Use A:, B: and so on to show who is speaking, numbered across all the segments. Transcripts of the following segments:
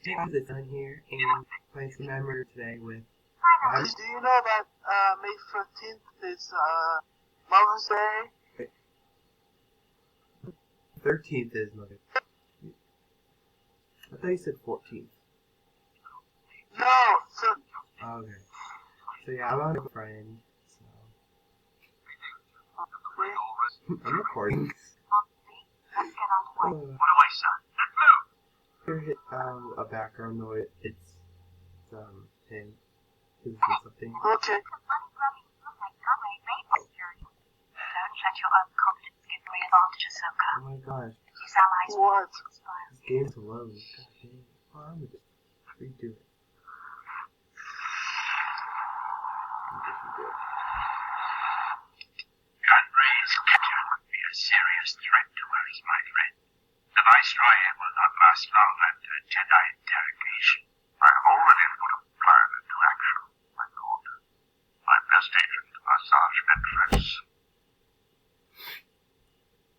A: Hey guys, it's Don here, and playing some memory today with...
B: Do you know that May 13th is Mother's Day?
A: 13th is Mother's Day. I thought you said 14th.
B: No, so...
A: Okay. So yeah, I'm on a friend, so... I'm recording.
C: What do I say?
A: Let's move! Hear a background noise. It's him. He's doing something.
B: Okay.
A: Oh my gosh.
B: What?
A: This game's low. God dang. Oh, I'm gonna just redo it.
C: Gunray's capture could be a serious threat to us, my friend. The Viceroy will not last long after a Jedi interrogation. I have already put a plan into action, my lord. My best agent, Asajj Ventress.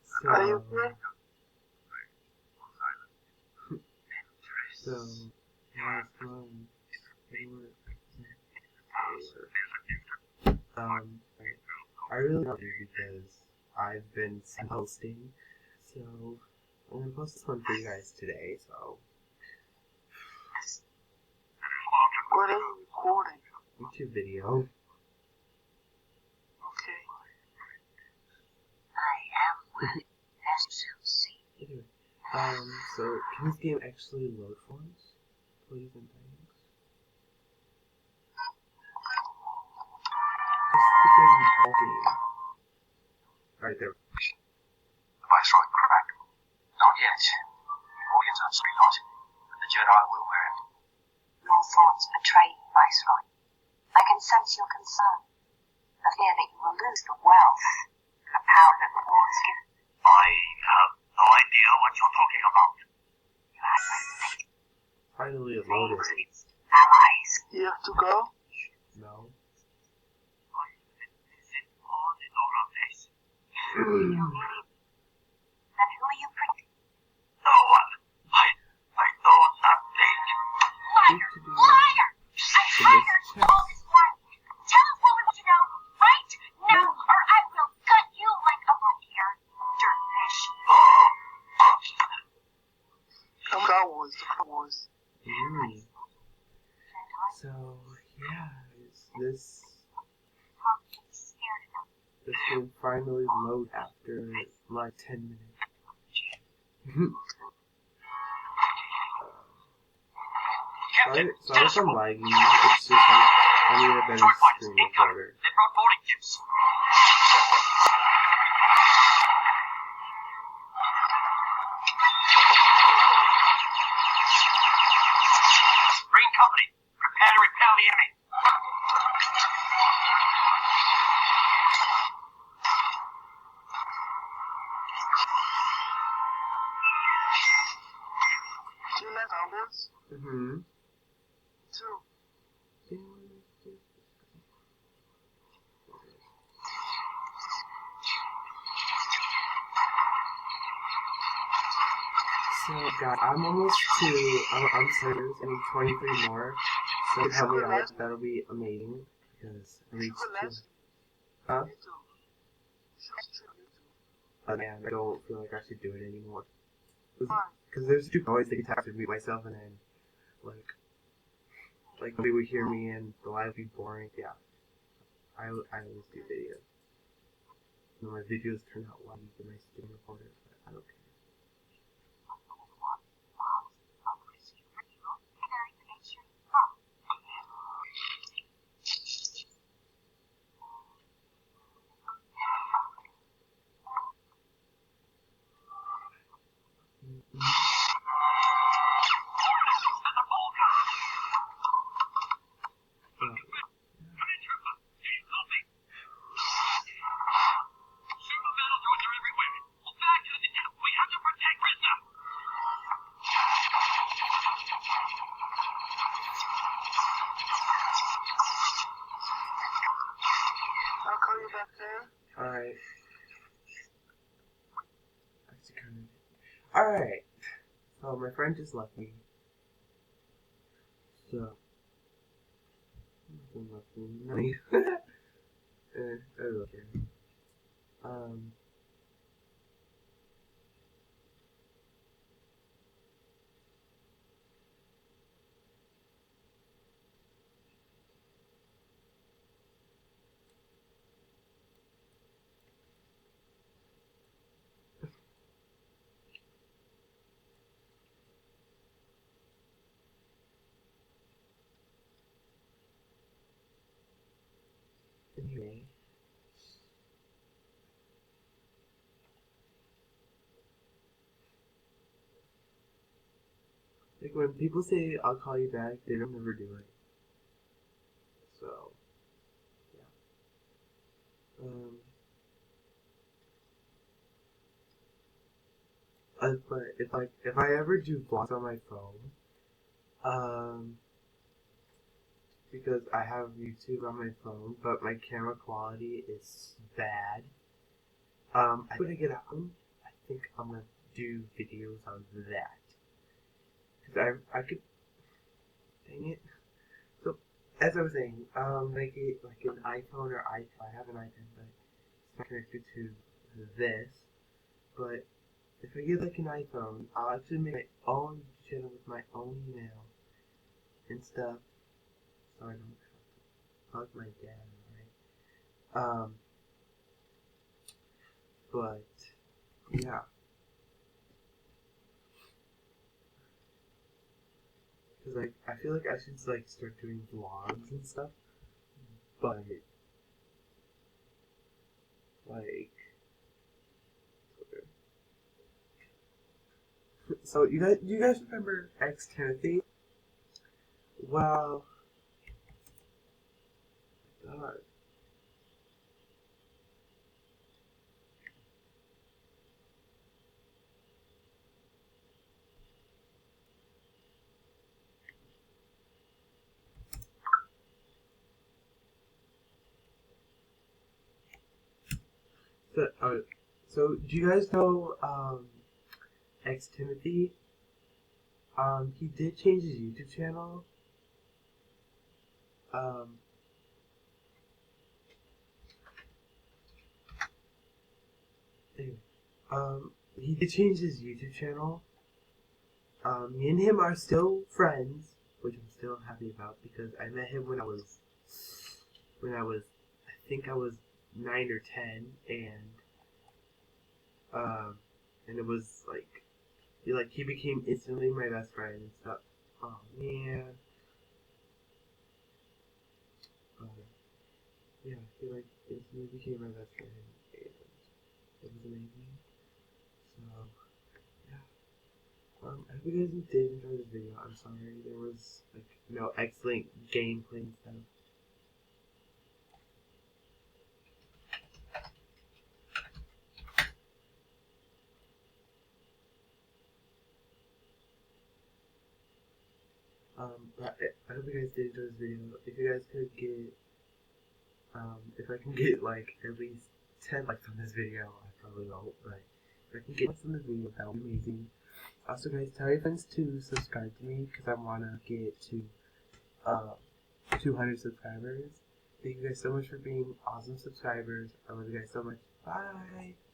A: So,
B: Are you here?
A: So, last one. I really love it because I've been hosting, so I'm gonna post this one for you guys today. So,
B: What are you recording?
A: YouTube video.
B: Okay.
A: Anyway, so can this game actually load for us? Please and thanks. This stupid game. Alright, there.
C: The Viceroy cracked. Not yet. The audience are not, but the Jedi will wear it.
D: Your thoughts betray you, Viceroy. I can sense your concern. The fear that you will lose the wealth, the power that the wars give.
C: I have no idea what you're talking about.
D: You have my faith.
A: Finally it loaded.
D: Allies.
B: You have to go?
A: No.
D: Then who are you protecting?
C: No one. I know nothing.
D: Liar! I hired all this one. Tell us what we want to know right now, or I will gut you like a reindeer, dirtfish.
B: Star Wars, Star Wars.
A: So, yeah, this will finally load after like 10 minutes. Sorry if I'm lagging, it's just like I need a better screen recorder.
C: They brought boarding chips. Green Company, prepare to repel the enemy.
B: Do you like Star Wars?
A: Mm-hmm.
B: Too.
A: So, God, I'm almost to, I'm serious, I need 23 more, so help me out, that'll be amazing, because I reached 2. Huh?
B: Me too.
A: Man, I don't feel like I should do it anymore.
B: Why?
A: Because there's 2 boys that can talk to me myself, and then, like nobody would hear me, and the live would be boring. Yeah, I always do videos. And my videos turn out well with my screen recorder, but I don't care.
B: I'll call you back there.
A: Alright. Alright. So my friend just left me. So, nothing left in money. I don't care. Anyway. Like when people say I'll call you back, they don't ever do it. So, yeah. But if I ever do vlogs on my phone, because I have YouTube on my phone, but my camera quality is bad. When I get home, I think I'm gonna do videos on that. Cause I could, dang it. So as I was saying, like an iPhone or iPad. I have an iPad, but it's not connected to this. But if I get like an iPhone, I'll actually make my own channel with my own email and stuff, so I don't have to bug my dad, right? But yeah, because like I feel like I should like start doing vlogs and stuff, but like, so you guys remember X Timothy? Well, God. So do you guys know X Timothy? He did change his YouTube channel. Anyway, he did change his YouTube channel. Me and him are still friends, which I'm still happy about because I met him when I was, I think I was 9 or 10, and it was like, he became instantly my best friend and stuff. Oh man. Yeah, he like instantly became my best friend, and it was amazing. So yeah. I hope you guys did enjoy this video. I'm sorry there was like no excellent gameplay and stuff. But I hope you guys did enjoy this video. If you guys could get, if I can get like at least 10 likes on this video, I probably won't, but if I can get likes on this video, that would be amazing. Also guys, tell your friends to subscribe to me, because I want to get to, 200 subscribers. Thank you guys so much for being awesome subscribers. I love you guys so much. Bye!